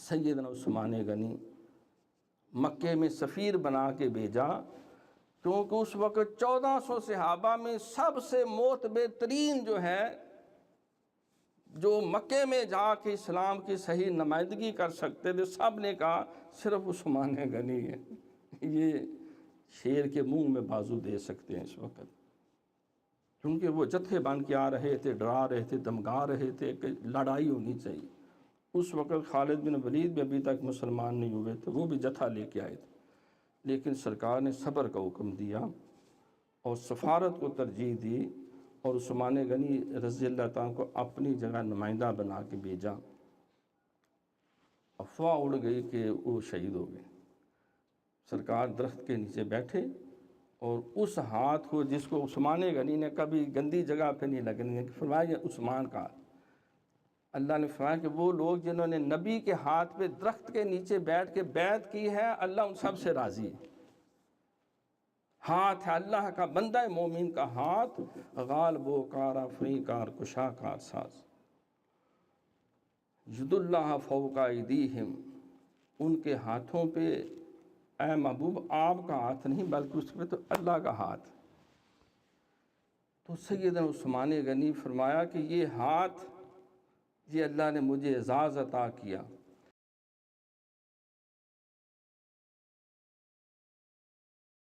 سیدنا عثمان غنی مکے میں سفیر بنا کے بھیجا، کیونکہ اس وقت 1400 صحابہ میں سب سے معتبر ترین جو ہے، جو مکے میں جا کے اسلام کی صحیح نمائندگی کر سکتے تھے، سب نے کہا صرف عثمان غنی ہے، یہ شیر کے منہ میں بازو دے سکتے ہیں اس وقت، کیونکہ وہ جتھے بن کے آ رہے تھے، ڈرا رہے تھے، دمکا رہے تھے کہ لڑائی ہونی چاہیے۔ اس وقت خالد بن ولید بھی ابھی تک مسلمان نہیں ہوئے تھے، وہ بھی جتھا لے کے آئے تھے، لیکن سرکار نے صبر کا حکم دیا اور سفارت کو ترجیح دی، اور عثمان غنی رضی اللہ تعالیٰ کو اپنی جگہ نمائندہ بنا کے بھیجا۔ افواہ اڑ گئی کہ وہ شہید ہو گئے۔ سرکار درخت کے نیچے بیٹھے اور اس ہاتھ کو، جس کو عثمان غنی نے کبھی گندی جگہ پہ نہیں لگنے، فرمایا یہ عثمان کا ہاتھ۔ اللہ نے فرمایا کہ وہ لوگ جنہوں نے نبی کے ہاتھ پہ درخت کے نیچے بیٹھ کے بیعت کی ہے، اللہ ان سب سے راضی ہے۔ ہاتھ ہے اللہ کا، بندہ مومن کا ہاتھ، غالب و کار افری کار کشا کار ساز، ید اللہ فوق ایدیہم، ان کے ہاتھوں پہ اے محبوب آپ کا ہاتھ نہیں بلکہ اس پہ تو اللہ کا ہاتھ۔ تو سیدنا عثمان غنی فرمایا کہ یہ ہاتھ، یہ اللہ نے مجھے اعزاز عطا کیا،